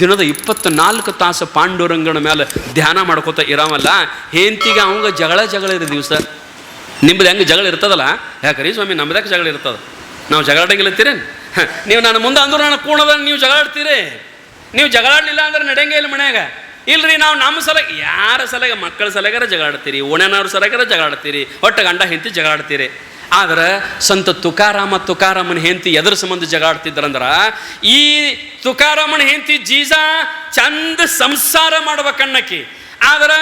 ದಿನದ 24 ತಾಸು ಪಾಂಡುರಂಗನ ಮೇಲೆ ಧ್ಯಾನ ಮಾಡ್ಕೋತ ಇರಾಮಲ್ಲ. ಹೆಂಡತಿಗೆ ಅವಂಗ ಜಗಳ ಇರೋ ದಿವಸ ನಿಮ್ದು ಹೆಂಗೆ ಜಗಳ ಇರ್ತದಲ್ಲ, ಯಾಕ್ರಿ ಸ್ವಾಮಿ ನಮ್ದಕ್ಕೆ ಜಗಳ ಇರ್ತದ, ನಾವು ಜಗಳಾಡಂಗಿಲ್ಲತ್ತೀರಿ ನೀವು. ನಾನು ಮುಂದೆ ಅಂದ್ರು ನಾನು ಕೂಣದ ನೀವು ಜಗಳಾಡ್ತೀರಿ, ನೀವು ಜಗಳಾಡಲಿಲ್ಲ ಅಂದ್ರೆ ನಡೆಯಂಗೆ ಇಲ್ಲ ಮನ್ಯಾಗ. ಇಲ್ರಿ ನಾವು ನಮ್ಮ ಸಲ ಯಾರ ಸಲಗ ಮಕ್ಕಳ ಸಲಗಾರ ಜಗಳಾಡ್ತೀರಿ, ಓಣ್ಯಾನವ್ರ ಸಲಗಾರ ಜಗಳಾಡ್ತೀರಿ, ಒಟ್ಟು ಗಂಡ ಹೆಂಡತಿ ಜಗಳಾಡ್ತೀರಿ. ಆದ್ರೆ ಸಂತ ತುಕಾರಾಮನ ಹೆಂಡತಿ ಎದ್ರ ಸಂಬಂಧ ಜಗಾಡ್ತಿದ್ರಂದ್ರ, ಈ ತುಕಾರಾಮನ ಹೆಂಡತಿ ಜೀಜಾ ಚಂದ ಸಂಸಾರ ಮಾಡ್ಬೇಕನ್ನಕಿ, ಆದ್ರೆ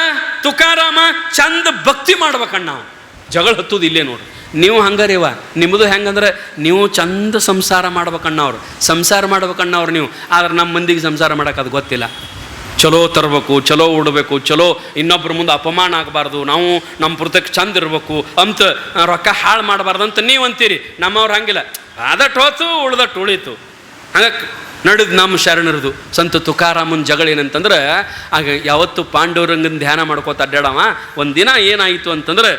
ತುಕಾರಾಮ ಚಂದ ಭಕ್ತಿ ಮಾಡ್ಬೇಕಣ್ಣ. ಜಗಳ ಹತ್ತುದು ಇಲ್ಲೇ ನೋಡ್ರಿ. ನೀವು ಹಂಗಾರಿವ ನಿಮ್ಮದು ಹೆಂಗಂದ್ರೆ ನೀವು ಚಂದ ಸಂಸಾರ ಮಾಡ್ಬೇಕಣ್ಣವ್ರು, ಸಂಸಾರ ಮಾಡ್ಬೇಕಣ್ಣವ್ರು ನೀವು. ಆದ್ರೆ ನಮ್ಮ ಮಂದಿಗೆ ಸಂಸಾರ ಮಾಡೋಕೆ ಅದು ಗೊತ್ತಿಲ್ಲ. ಚಲೋ ತರಬೇಕು, ಚಲೋ ಉಡಬೇಕು, ಚಲೋ ಇನ್ನೊಬ್ಬರ ಮುಂದೆ ಅಪಮಾನ ಆಗಬಾರ್ದು, ನಾವು ನಮ್ಮ ಪುರ್ತಕ್ಕೆ ಚಂದ ಇರಬೇಕು ಅಂತ ರೊಕ್ಕ ಹಾಳು ಮಾಡಬಾರ್ದು ಅಂತ ನೀವು ಅಂತೀರಿ. ನಮ್ಮವ್ರು ಹಂಗಿಲ್ಲ, ಅದಟ್ಟು ಹೋತು ಉಳ್ದಟ್ಟು ಉಳೀತು. ಹಂಗೆ ನಡೆದು ನಮ್ಮ ಶರಣರದು ಸಂತ ತುಕಾರಾಮನ ಜಗಳ ಏನಂತಂದ್ರೆ, ಆಗ ಯಾವತ್ತು ಪಾಂಡುರಂಗನ ಧ್ಯಾನ ಮಾಡ್ಕೋತ ಅಡ್ಡಾಡವ. ಒಂದಿನ ಏನಾಯಿತು ಅಂತಂದ್ರೆ,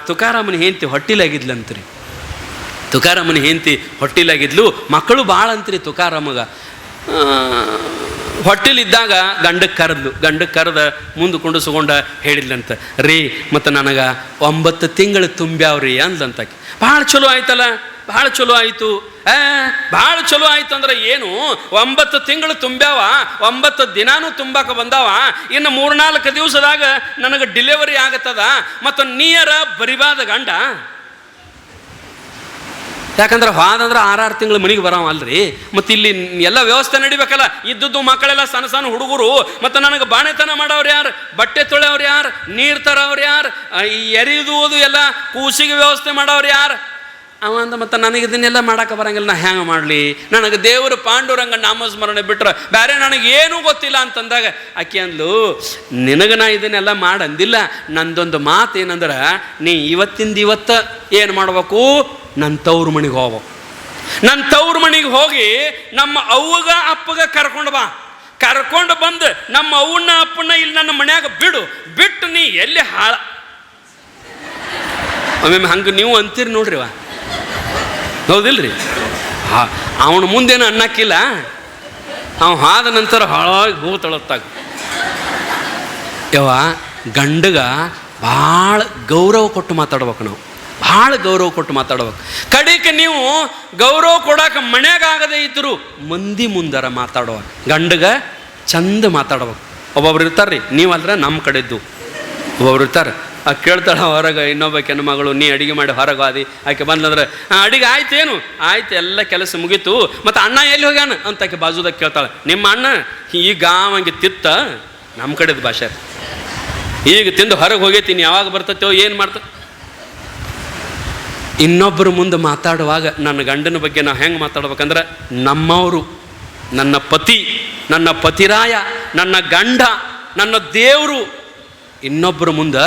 ತುಕಾರಾಮನ ಹೆಂಡತಿ ಹೊಟ್ಟಿಲಾಗಿದ್ಲಂತ್ರಿ. ತುಕಾರಾಮನ ಹೆಂಡತಿ ಹೊಟ್ಟಿಲಾಗಿದ್ಲು, ಮಕ್ಕಳು ಭಾಳ ಅಂತ್ರಿ ತುಕಾರಾಮಗ. ಹೊಟ್ಟೆಲಿದ್ದಾಗ ಗಂಡಕ್ಕೆ ಕರೆದ ಮುಂದೆ ಕುಂಡಿಸ್ಕೊಂಡ ಹೇಳಿದ್ಲಂತ, ರೀ ಮತ್ತು ನನಗೆ 9 ತಿಂಗಳು ತುಂಬ್ಯಾವ್ರಿ ಅಂದ್ಲಂತಾಕಿ. ಭಾಳ ಚಲೋ ಆಯ್ತಲ್ಲ, ಭಾಳ ಚಲೋ ಆಯಿತು. ಭಾಳ ಚಲೋ ಆಯ್ತು ಅಂದ್ರೆ ಏನು, 9 ತಿಂಗಳು ತುಂಬ್ಯಾವ, 9 ದಿನಾನೂ ತುಂಬಾಕ ಬಂದಾವ, ಇನ್ನು 3-4 ದಿವಸದಾಗ ನನಗೆ ಡಿಲಿವರಿ ಆಗತ್ತದ, ಮತ್ತು ನೀಯರ ಬರಿಬಾದ ಗಂಡ. ಯಾಕಂದ್ರೆ ಹಾದಂದ್ರೆ 6 ತಿಂಗಳು ಮನೆಗೆ ಬರಾವ ಅಲ್ರಿ. ಮತ್ತು ಇಲ್ಲಿ ಎಲ್ಲ ವ್ಯವಸ್ಥೆ ನಡಿಬೇಕಲ್ಲ, ಇದ್ದದ್ದು ಮಕ್ಕಳೆಲ್ಲ ಸಣ್ಣ ಸಣ್ಣ ಹುಡುಗರು, ಮತ್ತು ನನಗೆ ಬಾಣೆತನ ಮಾಡೋರು ಯಾರು, ಬಟ್ಟೆ ತೊಳೆಯವ್ರು ಯಾರು, ನೀರು ತರೋರು ಯಾರು, ಎರಿಯುವುದು ಎಲ್ಲ ಕೂಸಿಗೆ ವ್ಯವಸ್ಥೆ ಮಾಡೋರು ಯಾರು ಅವ ಅಂದ. ಮತ್ತು ನನಗೆ ಇದನ್ನೆಲ್ಲ ಮಾಡೋಕೆ ಬರಂಗಿಲ್ಲ, ನಾ ಹ್ಯಾಂಗೆ ಮಾಡಲಿ, ನನಗೆ ದೇವರು ಪಾಂಡುರಂಗ ನಾಮಸ್ಮರಣೆ ಬಿಟ್ರೆ ಬೇರೆ ನನಗೇನೂ ಗೊತ್ತಿಲ್ಲ ಅಂತಂದಾಗ ಆಕೆ ಅಂದ್ಲು, ನಿನಗೆ ನಾ ಇದನ್ನೆಲ್ಲ ಮಾಡಂದಿಲ್ಲ, ನಂದೊಂದು ಮಾತು ಏನಂದ್ರೆ, ನೀ ಇವತ್ತಿಂದ ಇವತ್ತು ಏನು ಮಾಡ್ಬೇಕು, ನನ್ನ ತವ್ರ ಮನೆಗೆ ಹೋಗ್ಬೇಕು. ನನ್ನ ತವ್ರ ಮನೆಗೆ ಹೋಗಿ ನಮ್ಮ ಅವ್ವಗ ಅಪ್ಪಗ ಕರ್ಕೊಂಡು ಬಂದು ನಮ್ಮ ಅವ್ವನ್ನ ಅಪ್ಪನ್ನ ಇಲ್ಲಿ ನನ್ನ ಮನ್ಯಾಗ ಬಿಟ್ಟು ನೀ ಎಲ್ಲಿ ಒಮ್ಮೆ ಹಂಗೆ ನೀವು ಅಂತೀರಿ ನೋಡ್ರಿವ, ಹೌದಿಲ್ರಿ? ಅವನ ಮುಂದೇನು ಅನ್ನಕ್ಕಿಲ್ಲ, ಅವ ಆದ ನಂತರ ಹಾಳಾಗಿ ಹೋಗ್ತಳತ್ತಾಗ. ಗಂಡಗ ಭಾಳ ಗೌರವ ಕೊಟ್ಟು ಮಾತಾಡ್ಬೇಕು, ನಾವು ಭಾಳ ಗೌರವ ಕೊಟ್ಟು ಮಾತಾಡ್ಬೇಕು. ಕಡೆಗೆ ನೀವು ಗೌರವ ಕೊಡಾಕ ಮನ್ಯಾಗ ಆಗದೇ ಇದ್ರು ಮಂದಿ ಮುಂದರ ಮಾತಾಡುವ ಗಂಡಗ ಚಂದ ಮಾತಾಡ್ಬೇಕು. ಒಬ್ಬೊಬ್ರು ಇರ್ತಾರ್ರಿ, ನೀವಲ್ರ ನಮ್ಮ ಕಡೆದ್ದು ಒಬ್ಬೊಬ್ರು ಇರ್ತಾರೆ, ಕೇಳ್ತಾಳೆ ಹೊರಗೆ ಇನ್ನೊಬ್ಬ ಮಗಳು, ನೀ ಅಡಿಗೆ ಮಾಡಿ ಹೊರಗೆ ಆದಿ. ಆಕೆ ಬಂದಂದ್ರೆ ಅಡಿಗೆ ಆಯ್ತೇನು, ಆಯ್ತು ಎಲ್ಲ ಕೆಲಸ ಮುಗೀತು, ಮತ್ತು ಅಣ್ಣ ಎಲ್ಲಿ ಹೋಗ್ಯಾನ ಅಂತ ಆಕೆ ಬಾಜುದಾಗ ಕೇಳ್ತಾಳೆ. ನಿಮ್ಮ ಅಣ್ಣ ಈಗ ಹಂಗೆ ತಿತ್ತ, ನಮ್ಮ ಕಡೆದು ಭಾಷೆ, ಈಗ ತಿಂದು ಹೊರಗೆ ಹೋಗೈತೀನಿ, ಯಾವಾಗ ಬರ್ತೈತೋ ಏನು ಮಾಡ್ತ. ಇನ್ನೊಬ್ಬರು ಮುಂದೆ ಮಾತಾಡುವಾಗ ನನ್ನ ಗಂಡನ ಬಗ್ಗೆ ನಾವು ಹೆಂಗೆ ಮಾತಾಡ್ಬೇಕಂದ್ರೆ, ನಮ್ಮವರು, ನನ್ನ ಪತಿ, ನನ್ನ ಪತಿರಾಯ, ನನ್ನ ಗಂಡ, ನನ್ನ ದೇವರು, ಇನ್ನೊಬ್ಬರ ಮುಂದೆ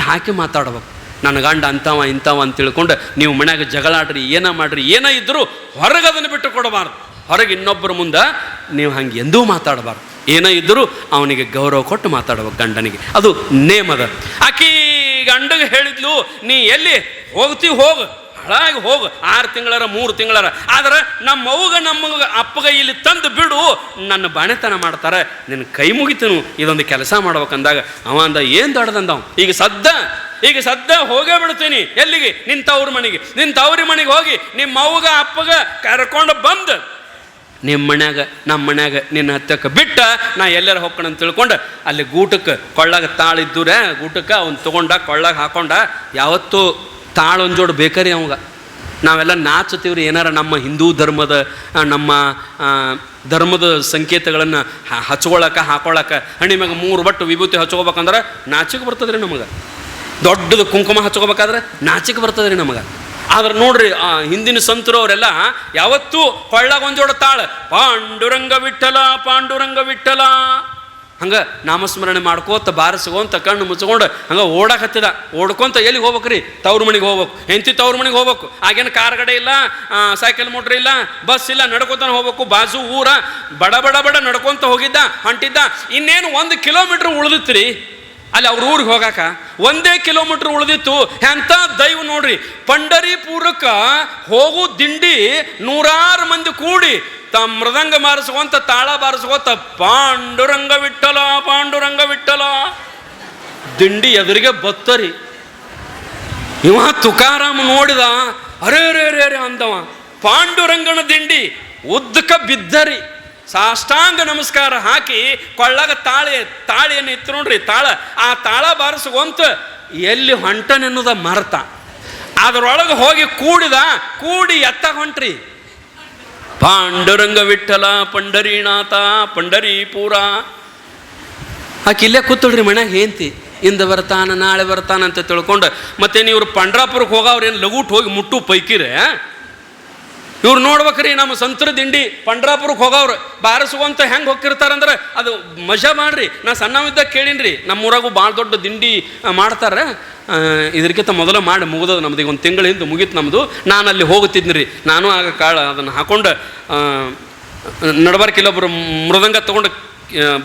ಹಾಕಿ ಮಾತಾಡ್ಬೇಕು. ನನ್ನ ಗಂಡ ಅಂಥವ ಇಂಥವ ಅಂತ ತಿಳ್ಕೊಂಡು ನೀವು ಮನ್ಯಾಗ ಜಗಳಾಡ್ರಿ, ಏನ ಮಾಡ್ರಿ, ಏನ ಇದ್ದರೂ ಹೊರಗೆ ಅದನ್ನು ಬಿಟ್ಟು ಕೊಡಬಾರ್ದು. ಹೊರಗೆ ಇನ್ನೊಬ್ಬರ ಮುಂದೆ ನೀವು ಹಂಗೆ ಎಂದೂ ಮಾತಾಡಬಾರ್ದು. ಏನೋ ಇದ್ದರೂ ಅವನಿಗೆ ಗೌರವ ಕೊಟ್ಟು ಮಾತಾಡ್ಬೇಕು ಗಂಡನಿಗೆ, ಅದು ನೇಮದ. ಆಕಿ ಗಂಡಗೆ ಹೇಳಿದ್ಲು, ನೀ ಎಲ್ಲಿ ಹೋಗ್ತೀವಿ ಹೋಗು, ಹಾಳಾಗಿ ಹೋಗು, 6 ತಿಂಗಳರ 3 ತಿಂಗಳರ, ಆದ್ರೆ ನಮಗೆ ಅಪ್ಪಗ ಇಲ್ಲಿ ತಂದು ಬಿಡು, ನನ್ನ ಬಾಣೆತನ ಮಾಡ್ತಾರೆ, ನಿನ್ನ ಕೈ ಮುಗಿತನು, ಇದೊಂದು ಕೆಲಸ ಮಾಡ್ಬೇಕಂದಾಗ ಅವ ಅಂದ, ಏನು ದೊಡ್ಡದಂದವ, ಈಗ ಸದ್ದ ಹೋಗೇ ಬಿಡ್ತೀನಿ. ಎಲ್ಲಿಗೆ? ನಿನ್ನ ತವ್ರ ಮನೆಗೆ ಹೋಗಿ ನಿಮ್ಮ ಅವ್ಗ ಅಪ್ಪಗ ಕರ್ಕೊಂಡು ಬಂದು ನಮ್ಮ ಮನ್ಯಾಗ ನಿನ್ನ ಹತ್ತಕ್ಕೆ ಬಿಟ್ಟ ನಾ ಎಲ್ಲರ ಹೋಗ್ಕೊಂಡು ಅಂತ ತಿಳ್ಕೊಂಡು ಅಲ್ಲಿ ಗೂಟಕ್ಕೆ ಕೊಳ್ಳಾಗ ತಾಳಿದ್ದೂರೆ, ಗೂಟಕ್ಕೆ ಅವ್ನು ತೊಗೊಂಡ ಕೊಳ್ಳಾಗ ಹಾಕೊಂಡ. ಯಾವತ್ತೂ ತಾಳೊಂದು ಜೋಡು ಬೇಕರಿ ಅವಾಗ. ನಾವೆಲ್ಲ ನಾಚುತ್ತೀವ್ರಿ, ಏನಾರ ನಮ್ಮ ಹಿಂದೂ ಧರ್ಮದ ನಮ್ಮ ಧರ್ಮದ ಸಂಕೇತಗಳನ್ನು ಹಾಕೊಳ್ಳಕ್ಕೆ ಹಣ್ಣಿ ಮ್ಯಾಗ 3 ಬಟ್ಟು ವಿಭೂತಿ ಹಚ್ಕೋಬೇಕಂದ್ರೆ ನಾಚಿಕೆ ಬರ್ತದ್ರಿ ನಮಗೆ. ದೊಡ್ಡದು ಕುಂಕುಮ ಹಚ್ಕೋಬೇಕಾದ್ರೆ ನಾಚಿಕೆ ಬರ್ತದ್ರಿ ನಮಗೆ. ಆದ್ರೆ ನೋಡ್ರಿ, ಹಿಂದಿನ ಸಂತರು ಅವರೆಲ್ಲ ಯಾವತ್ತೂ ಕೊಳ್ಳಾಗ ಒಂದು ಜೋಡ ತಾಳ, ಪಾಂಡುರಂಗ ವಿಠಲ ಹಂಗೆ ನಾಮಸ್ಮರಣೆ ಮಾಡ್ಕೋತ ಬಾರಿಸ್ಕೊಂತ ಕಣ್ಣು ಮುಚ್ಕೊಂಡು ಹಂಗೆ ಓಡ್ಕೊಂತ ಎಲ್ಲಿಗೆ ಹೋಗ್ಬೇಕ್ರಿ? ತವ್ರ ಮನೆಗೆ ಹೋಗ್ಬೇಕು, ಹೆಂಡತಿ ತವ್ರ ಮನೆಗೆ ಹೋಗ್ಬೇಕು. ಆಗೇನು ಕಾರ್ ಗಡೆ ಇಲ್ಲ, ಸೈಕಲ್ ಮೋಟ್ರ್ ಇಲ್ಲ, ಬಸ್ ಇಲ್ಲ, ನಡ್ಕೊತಾನೆ ಹೋಗ್ಬೇಕು. ಬಾಜು ಊರ ಬಡ ನಡ್ಕೊತ ಹೊಂಟಿದ್ದ. ಇನ್ನೇನು 1 ಕಿಲೋಮೀಟ್ರ್ ಉಳಿದಿತ್ರಿ ಅಲ್ಲಿ ಅವ್ರ ಊರಿಗೆ ಹೋಗಾಕ. 1 ಕಿಲೋಮೀಟ್ರ್ ಉಳಿದಿತ್ತು. ಎಂಥ ದೈವ ನೋಡ್ರಿ, ಪಂಡರಿಪುರಕ್ಕೆ ಹೋಗೋ ದಿಂಡಿ 100 ಮಂದಿ ಕೂಡಿ ಮೃದಂಗ ಬಾರಿಸ್ಕೊಂತ ತಾಳ ಬಾರಿಸ್ಕೋತ ಪಾಂಡುರಂಗ ವಿಠಲ ಪಾಂಡುರಂಗ ವಿಠಲ ದಿಂಡಿ ಎದುರಿಗೆ ಬತ್ತರಿ. ಇವ ತುಕಾರಾಮ ನೋಡಿದ, ಅರೇ ರೇ ರೇ ರೇ ಅಂದವ. ಪಾಂಡುರಂಗನ ದಿಂಡಿ ಉದ್ದಕ ಬಿದ್ದರಿ. ಸಾಷ್ಟಾಂಗ ನಮಸ್ಕಾರ ಹಾಕಿ ಕೊಳ್ಳಾಗ ತಾಳಿಯನ್ನು ಇತ್ತು ನೋಡ್ರಿ, ತಾಳ. ಆ ತಾಳ ಬಾರಿಸ್ಕೊಂತ ಎಲ್ಲಿ ಹೊಂಟನೆನ್ನುದ ಮರ್ತ ಅದರೊಳಗೆ ಹೋಗಿ ಕೂಡಿ ಎತ್ತ ಹೊಂಟ್ರಿ. ಪಾಂಡುರಂಗ ವಿಠಲ ಪಂಡರೀನಾಥ ಪಂಡರೀಪುರ. ಆಕೆ ಇಲ್ಲೇ ಕೂತಳ್ರಿ ಮನ್ಯಾಗ ಹೇಂತಿ. ಇಂದ ಬರ್ತಾನ ನಾಳೆ ಬರ್ತಾನ ಅಂತ ತಿಳ್ಕೊಂಡು ಮತ್ತೇನು ಇವ್ರು ಪಂಡ್ರಾಪುರಕ್ಕೆ ಹೋಗವ್ರೇನು ಲಗೂಟ್ ಹೋಗಿ ಮುಟ್ಟು ಪೈಕಿರೆ. ಇವ್ರು ನೋಡ್ಬೇಕ್ರಿ ನಮ್ಮ ಸಂತರ ದಿಂಡಿ ಪಂಡ್ರಾಪುರಕ್ಕೆ ಹೋಗವ್ರು ಬಾರಿಸುವಂತ ಹೆಂಗೆ ಹೋಗಿರ್ತಾರಂದ್ರೆ ಅದು ಮಜಾ ಮಾಡ್ರಿ. ನಾ ಸಣ್ಣವಿದ್ದಾಗ ಕೇಳೀನ್ರಿ, ನಮ್ಮೂರಾಗೂ ಭಾಳ ದೊಡ್ಡ ದಿಂಡಿ ಮಾಡ್ತಾರೆ. ಇದಕ್ಕಿಂತ ಮೊದಲು ಮಾಡಿ ಮುಗಿದದು ನಮ್ದು. ಈಗ ಒಂದು ತಿಂಗಳ ಹಿಂದೆ ಮುಗೀತು ನಮ್ಮದು. ನಾನು ಅಲ್ಲಿ ಹೋಗುತ್ತಿದ್ನಿ ರೀ. ನಾನು ಆಗ ಅದನ್ನು ಹಾಕೊಂಡು ನಡಬಾರ್ಕ ಇಲ್ಲೊಬ್ಬರು ಮೃದಂಗ ತೊಗೊಂಡು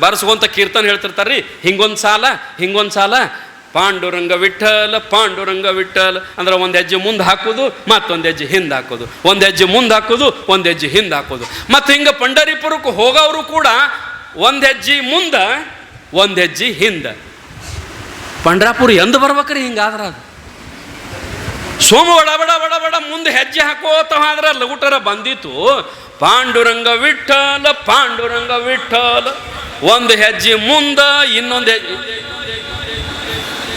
ಬಾರಿಸುವಂಥ ಕೀರ್ತನ ಹೇಳ್ತಿರ್ತಾರೆ ರೀ. ಹಿಂಗೊಂದು ಸಾಲ ಪಾಂಡುರಂಗ ವಿಠಲ ಪಾಂಡುರಂಗ ವಿಠಲ ಅಂದ್ರೆ ಒಂದು ಹೆಜ್ಜೆ ಮುಂದೆ ಹಾಕೋದು ಮತ್ತೊಂದು ಹೆಜ್ಜೆ ಹಿಂದೆ ಹಾಕೋದು, ಒಂದು ಹೆಜ್ಜೆ ಮುಂದೆ ಹಾಕೋದು ಒಂದು ಹೆಜ್ಜೆ ಹಿಂದೆ ಹಾಕೋದು. ಮತ್ತು ಹಿಂಗೆ ಪಂಡರೀಪುರಕ್ಕೆ ಹೋಗೋರು ಕೂಡ ಒಂದು ಹೆಜ್ಜೆ ಮುಂದೆ ಒಂದು ಹೆಜ್ಜೆ ಹಿಂದೆ. ಪಂಡ್ರಾಪುರ ಎಂದು ಬರ್ಬೇಕ್ರಿ ಹಿಂಗಾದ್ರೆ ಅದು ಸೋಮ ಬಡ ಬಡ ಬಡ ಬಡ ಮುಂದೆ ಹೆಜ್ಜೆ ಹಾಕೋತ ಆದ್ರೆ ಲಗುಟರ ಬಂದಿತ್ತು. ಪಾಂಡುರಂಗ ವಿಠಲ ಪಾಂಡುರಂಗ ವಿಠಲ ಒಂದು ಹೆಜ್ಜೆ ಮುಂದೆ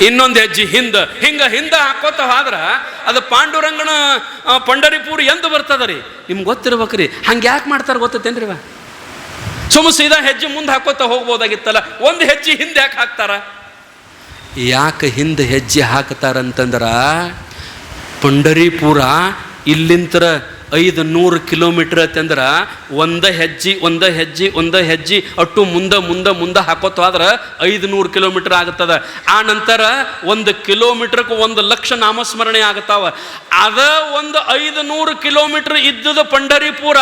ಇನ್ನೊಂದು ಹೆಜ್ಜೆ ಹಿಂದೆ, ಹಿಂದೆ ಹಾಕೋತ ಆದ್ರೆ ಅದು ಪಾಂಡುರಂಗನ ಪಂಡರಿಪುರ ಎಂದು ಬರ್ತದ ರೀ. ನಿಮ್ಗೆ ಗೊತ್ತಿರ್ಬೇಕ್ರಿ. ಹಂಗೆ ಯಾಕೆ ಮಾಡ್ತಾರೆ ಗೊತ್ತೇನ್ರಿ? ಸೀದಾ ಹೆಜ್ಜೆ ಮುಂದೆ ಹಾಕೋತ ಹೋಗ್ಬೋದಾಗಿತ್ತಲ್ಲ, ಒಂದು ಹೆಜ್ಜೆ ಹಿಂದೆ ಯಾಕೆ ಹಾಕ್ತಾರ? ಯಾಕೆ ಹಿಂದೆ ಹೆಜ್ಜೆ ಹಾಕ್ತಾರಂತಂದ್ರ ಪಂಡರೀಪುರ ಇಲ್ಲಿಂತರ 500 ಕಿಲೋಮೀಟ್ರ್ ಅಂತಂದ್ರೆ ಒಂದೇ ಹೆಜ್ಜೆ ಅಟ್ಟು ಮುಂದೆ ಹಾಕೋತ ಆದ್ರೆ 500 ಕಿಲೋಮೀಟ್ರ್ ಆಗುತ್ತದ. ಆ ನಂತರ 1 ಕಿಲೋಮೀಟ್ರಕ್ಕೆ 1,00,000 ನಾಮಸ್ಮರಣೆ ಆಗುತ್ತಾವ. ಅದ ಒಂದು 500 ಕಿಲೋಮೀಟ್ರ್ ಇದ್ದದ ಪಂಡರೀಪುರ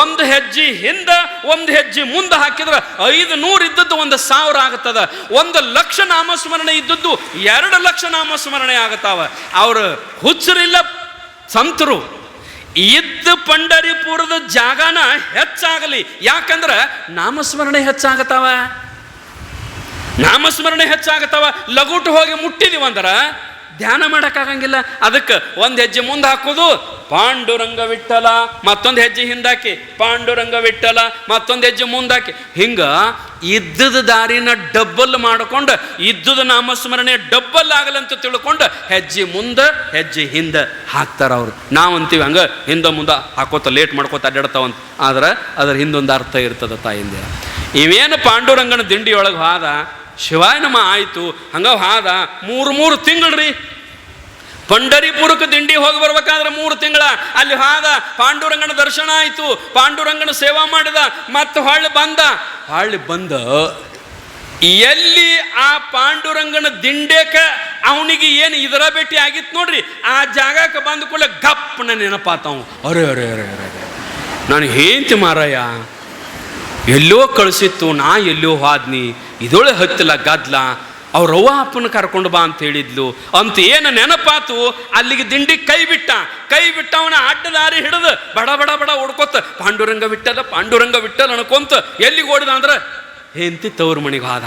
ಒಂದು ಹೆಜ್ಜೆ ಹಿಂದೆ ಒಂದು ಹೆಜ್ಜೆ ಮುಂದೆ ಹಾಕಿದ್ರೆ 500 ಇದ್ದದ್ದು 1,000 ಆಗುತ್ತದ. 1,00,000 ನಾಮಸ್ಮರಣೆ ಇದ್ದದ್ದು 2,00,000 ನಾಮಸ್ಮರಣೆ ಆಗುತ್ತಾವ. ಅವರು ಹುಚ್ಚರಿಲ್ಲ ಸಂತರು. ಇದ್ದ ಪಂಡರೀಪುರದ ಜಾಗನ ಹೆಚ್ಚಾಗಲಿ, ಯಾಕಂದ್ರೆ ನಾಮಸ್ಮರಣೆ ಹೆಚ್ಚಾಗತ್ತವ. ಲಗುಟು ಹೋಗಿ ಮುಟ್ಟಿದೀವಂದ್ರೆ ಧ್ಯಾನ ಮಾಡೋಕ್ಕಾಗಂಗಿಲ್ಲ. ಅದಕ್ಕೆ ಒಂದು ಹೆಜ್ಜೆ ಮುಂದೆ ಹಾಕೋದು ಪಾಂಡುರಂಗ ವಿಠಲ, ಮತ್ತೊಂದು ಹೆಜ್ಜೆ ಹಿಂದಾಕಿ ಪಾಂಡುರಂಗ ವಿಠಲ, ಮತ್ತೊಂದು ಹೆಜ್ಜೆ ಮುಂದಾಕಿ. ಹಿಂಗೆ ಇದ್ದದ ದಾರಿನ ಡಬ್ಬಲ್ ಮಾಡ್ಕೊಂಡು ಇದ್ದದ ನಾಮಸ್ಮರಣೆ ಡಬ್ಬಲ್ ಆಗಲಂತ ತಿಳ್ಕೊಂಡು ಹೆಜ್ಜೆ ಮುಂದೆ ಹೆಜ್ಜೆ ಹಿಂದೆ ಹಾಕ್ತಾರ ಅವ್ರು. ನಾವಂತೀವಿ ಹಂಗೆ ಹಿಂದೆ ಮುಂದೆ ಹಾಕೋತ ಲೇಟ್ ಮಾಡ್ಕೋತ ಅಡ್ಡಾಡ್ತಾವಂತ. ಆದ್ರೆ ಅದ್ರ ಹಿಂದೊಂದು ಅರ್ಥ ಇರ್ತದ ತಾಯಿಂದಿರ. ಇವೇನು ಪಾಂಡುರಂಗನ ದಿಂಡಿಯೊಳಗೆ ಹಾದ ಶಿವಾಯ ನಮ ಆಯಿತು. ಹಂಗ ಹಾದ 3 ತಿಂಗಳು ಪಂಡರೀಪುರಕ್ಕೆ ದಿಂಡಿ ಹೋಗಿ ಬರ್ಬೇಕಾದ್ರೆ 3 ತಿಂಗಳ ಅಲ್ಲಿ ಹಾದ. ಪಾಂಡುರಂಗನ ದರ್ಶನ ಆಯಿತು, ಪಾಂಡುರಂಗನ ಸೇವಾ ಮಾಡಿದ, ಮತ್ತು ಹೊಳ್ಳಿ ಬಂದ ಎಲ್ಲಿ ಆ ಪಾಂಡುರಂಗನ ದಿಂಡೇಕ ಅವನಿಗೆ ಏನು ಇದರ ಭೇಟಿ ಆಗಿತ್ತು ನೋಡ್ರಿ, ಆ ಜಾಗಕ್ಕೆ ಬಂದ ಕೂಡಲೇ ಗಪ್ಪನ ನೆನಪಾತವ. ಅರೆ ಅರೆ ಅರೆ ಅರೆ ನಾನು ಹೇಂತಿ ಮಾರಯ್ಯ, ಎಲ್ಲೋ ಕಳಿಸಿತ್ತು, ನಾ ಎಲ್ಲೋ ಹಾದ್ನಿ, ಇದೊಳೆ ಹತ್ತಿಲ್ಲ ಗದ್ಲ, ಅವ್ರವ್ವ ಅಪ್ಪನ ಕರ್ಕೊಂಡು ಬಾ ಅಂತ ಹೇಳಿದ್ಲು ಅಂತ ಏನು ನೆನಪಾತು. ಅಲ್ಲಿಗೆ ದಿಂಡಿ ಕೈ ಬಿಟ್ಟ ಅವನ ಅಡ್ಡದಾರಿ ಹಿಡಿದು ಬಡ ಬಡ ಬಡ ಓಡ್ಕೊತ ಪಾಂಡುರಂಗ ವಿಠಲ ಅನ್ಕೊಂತ ಎಲ್ಲಿಗೆ ಓಡಿದ ಅಂದ್ರೆ ಹೆಂತಿ ತವ್ರ ಮನೆಗೆ ಹೋದ.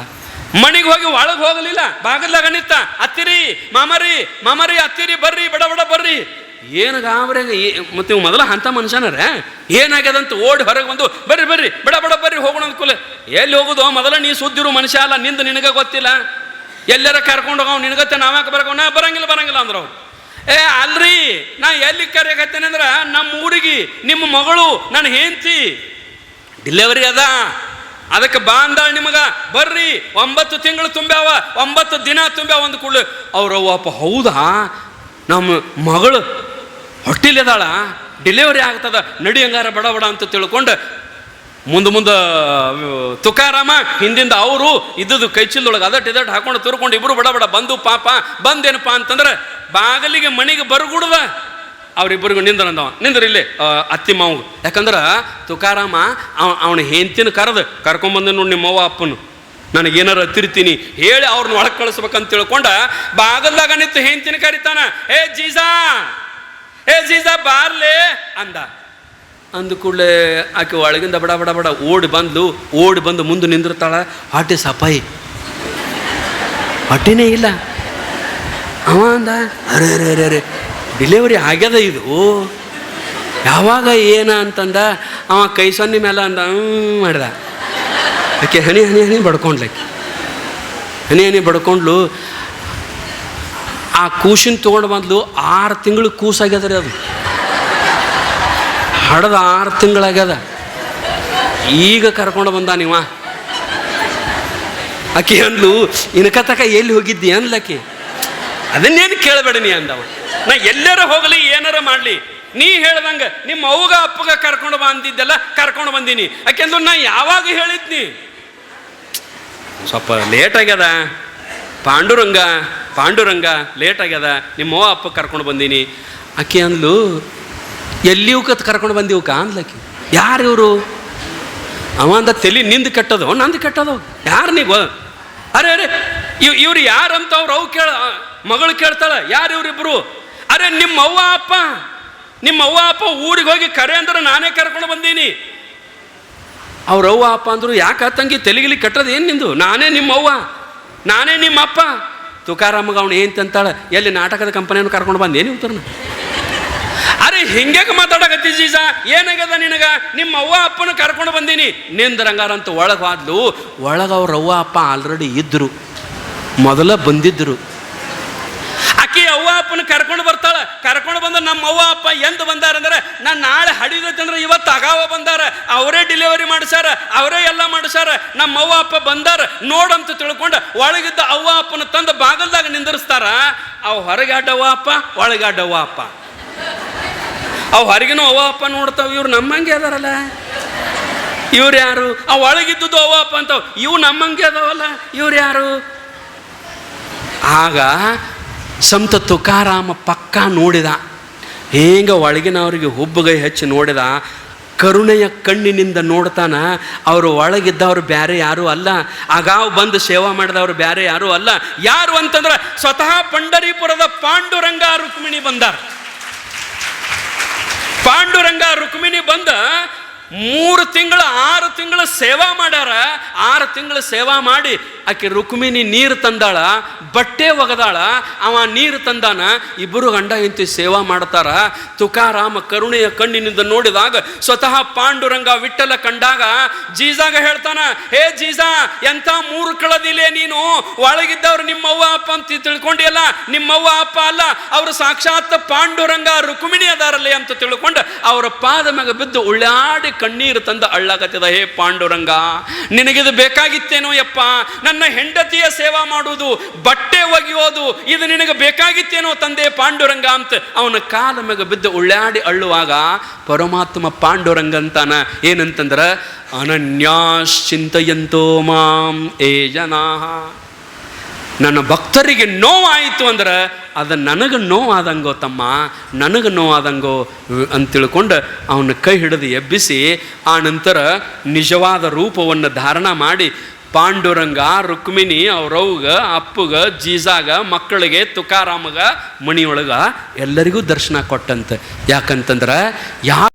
ಮನೆಗೆ ಹೋಗಿ ಒಳಗೆ ಹೋಗಲಿಲ್ಲ, ಬಾಗಲ್ದಾಗ ನಿಂತ. ಅತ್ತಿರಿ ಮಾಮರಿ ಅತ್ತಿರಿ ಬರ್ರಿ, ಬಡ ಬಡ ಬರ್ರಿ. ಏನು ಗಾಬ್ರಾಗ ಮತ್ತೆ ಇವು ಮೊದಲ ಅಂಥ ಮನುಷ್ಯನರ ಏನಾಗ್ಯದಂತ ಓಡಿ ಹೊರಗೆ ಬಂದು ಬರ್ರಿ ಬಡ ಬಡ ಬರ್ರಿ ಹೋಗೋಣ ಅಂದ್ಕೂಲೆ. ಎಲ್ಲಿ ಹೋಗುದು? ಮೊದಲ ನೀ ಸುದ್ದಿರು ಮನುಷ್ಯ ಅಲ್ಲ, ನಿಂದು ನಿನಗೆ ಗೊತ್ತಿಲ್ಲ. ಎಲ್ಲರ ಕರ್ಕೊಂಡು ಹೋಗವ್ ನಿನಗತ್ತೆ ನಾವ್ಯಾಕೆ ಬರಂಗಿಲ್ಲ ಅಂದ್ರು ಅವ್ರು. ಅಲ್ರಿ ನಾ ಎಲ್ಲಿ ಕರೆಯಕತ್ತೇನೆ ಅಂದ್ರೆ ನಮ್ಮ ಊರಿಗೆ ನಿಮ್ಮ ಮಗಳು ನನ್ನ ಹೆಂಡತಿ ಡಿಲೆವರಿ ಅದ, ಅದಕ್ಕೆ ಬಾ ಅಂದಾಳ ನಿಮಗ, ಬರ್ರಿ 9 ತಿಂಗಳು ತುಂಬ್ಯಾವ, 9 ದಿನ ತುಂಬ್ಯಾವ ಒಂದು ಕೂಡಲೇ ಅವ್ರವ್ವಪ್ಪ ಹೌದಾ ನಮ್ಮ ಮಗಳು ಹೊಟ್ಟಿಲಿದಾಳ, ಡಿಲಿವರಿ ಆಗ್ತದ, ನಡಿ ಹಂಗಾರ ಬಡ ಬಡ ಅಂತ ತಿಳ್ಕೊಂಡು ಮುಂದೆ ತುಕಾರಾಮ ಹಿಂದಿಂದ ಅವರು ಇದ್ದದ್ದು ಕೈ ಚೀಲದೊಳಗೆ ಅದಟ್ಟು ಹಾಕೊಂಡು ತಿರ್ಕೊಂಡು ಇಬ್ರು ಬಡ ಬಡ ಬಂದು ಪಾಪ ಬಂದೇನಪ್ಪ ಅಂತಂದ್ರೆ ಬಾಗಲಿಗೆ ಮನೆಗೆ ಬರಗೂಡ್ದ. ಅವ್ರಿಬ್ಬರಿಗೂ ನಿಂದ್ರಿ ಇಲ್ಲಿ ಅತ್ತಿ ಮಾವು. ಯಾಕಂದ್ರೆ ತುಕಾರಾಮ ಅವನ ಹೆಂಡತಿನ ಕರ್ಕೊಂಬಂದ ನೋಡಿ ನಿಮ್ಮವ್ವ ಅಪ್ಪನು, ನನಗೇನಾರು ಹತ್ತಿರ್ತೀನಿ ಹೇಳಿ ಅವ್ರನ್ನ ಒಳಗೆ ಕಳಿಸ್ಬೇಕಂತ ತಿಳ್ಕೊಂಡ ಬಾಗಲ್ದಾಗ ನಿಂತು ಹೆಂಡತಿನ ಕರಿತಾನ. ಏ ಜೀಸಾ ಬಾರ್ಲೆ ಅಂದ. ಅಂದ ಕೂಡಲೇ ಆಕೆ ಒಳಗಿಂದ ಬಡ ಬಡ ಬಡ ಓಡಿ ಬಂದು ಮುಂದೆ ನಿಂದಿರ್ತಾಳೆ. ಹೊಟ್ಟೆ ಸಫಾಯಿ, ಹೊಟ್ಟೆನೇ ಇಲ್ಲ. ಅವ ಅಂದ, ಅರೆ ಅರೆ ಅರೆ ಅರೆ ಡಿಲಿವರಿ ಆಗ್ಯದ ಇದು, ಯಾವಾಗ ಏನ ಅಂತಂದ. ಅವ ಕೈ ಸೊನ್ನೆ ಮೇಲೆ ಅಂದ ಮಾಡ್ದ. ಆಕೆ ಹನಿ ಹನಿ ಹನಿ ಬಡ್ಕೊಂಡ್ಲಕ್ಕೆ, ಹನಿ ಹನಿ ಬಡ್ಕೊಂಡ್ಲು. ಆ ಕೂಸಿನ ತೊಗೊಂಡು ಬಂದ್ಲು. 6 ತಿಂಗಳು ಕೂಸಾಗ್ಯದ ರೀ ಅದು, ಹಡ್ದು 6 ತಿಂಗಳಾಗ್ಯದ. ಈಗ ಕರ್ಕೊಂಡು ಬಂದ ನೀವ. ಆಕೆ ಅಂದ್ಲು, ಇನ್ಕತಕ ಎಲ್ಲಿ ಹೋಗಿದ್ದಿ ಅನ್ಲಕ್ಕಿ. ಅದನ್ನೇನು ಕೇಳಬೇಡ ನೀ ಅಂದವ. ನಾ ಎಲ್ಲಾರ ಹೋಗಲಿ ಏನಾರ ಮಾಡಲಿ, ನೀ ಹೇಳ್ದಂಗೆ ನಿಮ್ಮ ಅವ್ಗ ಅಪ್ಪಗ ಕರ್ಕೊಂಡು ಬಾ ಅಂದಿದ್ದೆಲ್ಲ ಕರ್ಕೊಂಡು ಬಂದೀನಿ. ಯಾಕೆಂದ್ರೆ ನಾ ಯಾವಾಗ ಹೇಳಿದ್ನಿ, ಸ್ವಲ್ಪ ಲೇಟ್ ಆಗ್ಯದ, ಪಾಂಡುರಂಗ ಲೇಟ್ ಆಗ್ಯದ, ನಿಮ್ಮ ಅವ್ವ ಅಪ್ಪ ಕರ್ಕೊಂಡು ಬಂದೀನಿ. ಆಕೆ ಅಂದ್ಲು, ಎಲ್ಲಿವ್ಕ ಕರ್ಕೊಂಡು ಬಂದಿವ್ಕ ಅಂದ್ಲಕ್ಕಿ. ಯಾರು ಇವರು? ಅವ ಅಂದ, ತಲೆ ನಿಂದು ಕೆಟ್ಟದು ನಂದು ಕೆಟ್ಟದು, ಯಾರು ನೀವು? ಅರೆ ಅರೆ ಇವ್ರು ಯಾರಂತ ಅವ್ರು ಮಗಳು ಕೇಳ್ತಾಳೆ, ಯಾರು ಇವ್ರಿಬ್ರು? ಅರೆ ನಿಮ್ಮ ಅವ್ವ ಅಪ್ಪ ಊರಿಗೆ ಹೋಗಿ ಕರೆ ಅಂದ್ರೆ ನಾನೇ ಕರ್ಕೊಂಡು ಬಂದೀನಿ. ಅವ್ರ ಅವ್ವ ಅಪ್ಪ ಅಂದ್ರು, ಯಾಕ ತಂಗಿ ತೆಲಿಗಿಲಿ ಕೆಟ್ಟದ ಏನು ನಿಂದು? ನಾನೇ ನಿಮ್ಮ ಅವ್ವ, ನಾನೇ ನಿಮ್ಮ ಅಪ್ಪ. ತುಕಾರಾಮಗ ಅವ್ನು ಏನು ತಂತಾಳೆ, ಎಲ್ಲಿ ನಾಟಕದ ಕಂಪನಿಯನ್ನು ಕರ್ಕೊಂಡು ಬಂದೇನು ಉತ್ತರನ? ಅರೆ ಹಿಂಗ್ಯಾಕೆ ಮಾತಾಡಕತ್ತಿ ಜೀಜ, ಏನಾಗ್ಯದ ನಿನಗ? ನಿಮ್ಮ ಅವ್ವ ಅಪ್ಪನ ಕರ್ಕೊಂಡು ಬಂದೀನಿ. ನಿಂದ್ರಂಗಾರಂತ ಒಳಗೆ ಹೋದ್ಲು. ಒಳಗೆ ಅವ್ರ ಅವ್ವ ಅಪ್ಪ ಆಲ್ರೆಡಿ ಇದ್ರು, ಮೊದಲ ಬಂದಿದ್ರು. ಆಕೆ ಅವ್ವ ಅಪ್ಪನ ಕರ್ಕೊಂಡು ಬರ್ತಾಳೆ. ಕರ್ಕೊಂಡು ಬಂದ ನಮ್ಮ ಅವ್ವ ಅಪ್ಪ ಎಂದು ಬಂದಾರಂದ್ರೆ, ನಾನು ನಾಳೆ ಹಡಿದೈತಂದ್ರೆ ಇವತ್ತು ಅಗಾವ ಬಂದಾರ, ಅವರೇ ಡೆಲಿವರಿ ಮಾಡಿಸ್ಯಾರ, ಅವರೇ ಎಲ್ಲ ಮಾಡಿಸ್ಯಾರ. ನಮ್ಮ ಅವ್ವ ಅಪ್ಪ ಬಂದಾರ ನೋಡಂತ ತಿಳ್ಕೊಂಡು ಒಳಗಿದ್ದ ಅವ್ವ ಅಪ್ಪನ ತಂದು ಬಾಗಲ್ದಾಗ ನಿಂದಿರಿಸ್ತಾರ. ಅವು ಹೊರಗೆ ಅಡ್ಡವ್ವ ಅಪ್ಪ, ಒಳಗೆ ಅಡ್ಡವ್ವ ಅಪ್ಪ. ಅವು ಹೊರಗಿನ ಅವ್ವ ಅಪ್ಪ ನೋಡ್ತಾವ, ಇವ್ರು ನಮ್ಮಂಗೆ ಅದಾರಲ್ಲ, ಇವ್ರು ಯಾರು? ಅವು ಒಳಗಿದ್ದುದು ಅವ್ವ ಅಪ್ಪ ಅಂತಾವ, ಇವು ನಮ್ಮಂಗೆ ಅದಾವಲ್ಲ, ಇವ್ರು ಯಾರು? ಆಗ ಸಂತ ತುಕಾರಾಮ ಪಕ್ಕ ನೋಡಿದ. ಹೇಗೆ ಒಳಗಿನವರಿಗೆ ಹುಬ್ಬುಗೈ ಹಚ್ಚಿ ನೋಡಿದ. ಕರುಣೆಯ ಕಣ್ಣಿನಿಂದ ನೋಡ್ತಾನ. ಅವರು ಒಳಗಿದ್ದವರು ಬೇರೆ ಯಾರೂ ಅಲ್ಲ, ಆಗಾವ್ ಬಂದು ಸೇವಾ ಮಾಡಿದವರು ಬೇರೆ ಯಾರೂ ಅಲ್ಲ. ಯಾರು ಅಂತಂದ್ರೆ ಸ್ವತಃ ಪಂಡರೀಪುರದ ಪಾಂಡುರಂಗ ರುಕ್ಮಿಣಿ ಬಂದಾರ. ಪಾಂಡುರಂಗ ರುಕ್ಮಿಣಿ ಬಂದ 6 ತಿಂಗಳು ಸೇವಾ ಮಾಡ್ಯಾರ. 6 ತಿಂಗಳು ಸೇವಾ ಮಾಡಿ ಆಕೆ ರುಕ್ಮಿಣಿ ನೀರು ತಂದಾಳ, ಬಟ್ಟೆ ಒಗದಾಳ, ಅವ ನೀರು ತಂದಾನ. ಇಬ್ಬರು ಗಂಡ ಹೆಂಡತಿ ಸೇವಾ ಮಾಡ್ತಾರ. ತುಕಾರಾಮ ಕರುಣೆಯ ಕಣ್ಣಿನಿಂದ ನೋಡಿದಾಗ ಸ್ವತಃ ಪಾಂಡುರಂಗ ವಿಠ್ಠಲ ಕಂಡಾಗ ಜೀಜಾಗ ಹೇಳ್ತಾನ, ಹೇ ಜೀಜಾ, ಎಂಥ 3 ಕಳದಿಲೆ ನೀನು, ಒಳಗಿದ್ದವ್ರು ನಿಮ್ಮವ್ವ ಅಪ್ಪ ಅಂತ ತಿಳ್ಕೊಂಡಿಯಲ್ಲ, ನಿಮ್ಮವ್ವ ಅಪ್ಪ ಅಲ್ಲ, ಅವರು ಸಾಕ್ಷಾತ್ ಪಾಂಡುರಂಗ ರುಕ್ಮಿಣಿ ಅದಾರಲ್ಲಿ ಅಂತ ತಿಳ್ಕೊಂಡು ಅವರ ಪಾದ ಮ್ಯಾಗ ಬಿದ್ದು ಉಳ್ಳಾಡಿ ಕಣ್ಣೀರು ತಂದ ಅಳ್ಳಾಗತ್ತಿದ. ಹೇ ಪಾಂಡುರಂಗ, ನಿನಗಿದು ಬೇಕಾಗಿತ್ತೇನೋ ಯಪ್ಪ? ನನ್ನ ಹೆಂಡತಿಯ ಸೇವಾ ಮಾಡುವುದು, ಬಟ್ಟೆ ಒಗೆಯೋದು, ಇದು ನಿನಗೆ ಬೇಕಾಗಿತ್ತೇನೋ ತಂದೆ ಪಾಂಡುರಂಗ ಅಂತ ಅವನ ಕಾಲ ಮ್ಯಾಗ ಬಿದ್ದು ಉಳ್ಳಾಡಿ ಅಳ್ಳುವಾಗ ಪರಮಾತ್ಮ ಪಾಂಡುರಂಗ ಅಂತಾನ. ಏನಂತಂದ್ರ, ಅನನ್ಯಾಶ್ಚಿಂತಯಂತೋ ಮಾಂ ಏ ಜನಾಃ. ನನ್ನ ಭಕ್ತರಿಗೆ ನೋವಾಯಿತು ಅಂದ್ರೆ ಅದು ನನಗೆ ನೋವಾದಂಗೋ ತಮ್ಮ, ನನಗೆ ನೋವಾದಂಗೋ ಅಂತ ತಿಳ್ಕೊಂಡು ಅವನ ಕೈ ಹಿಡಿದು ಎಬ್ಬಿಸಿ ಆ ನಂತರ ನಿಜವಾದ ರೂಪವನ್ನು ಧಾರಣ ಮಾಡಿ ಪಾಂಡುರಂಗ ರುಕ್ಮಿಣಿ ಅವ್ರವ್ಗ ಅಪ್ಪಗ ಜೀಜಾಗ ಮಕ್ಕಳಿಗೆ ತುಕಾರಾಮಗ ಮಣಿಯೊಳಗ ಎಲ್ಲರಿಗೂ ದರ್ಶನ ಕೊಟ್ಟಂತೆ. ಯಾಕಂತಂದ್ರೆ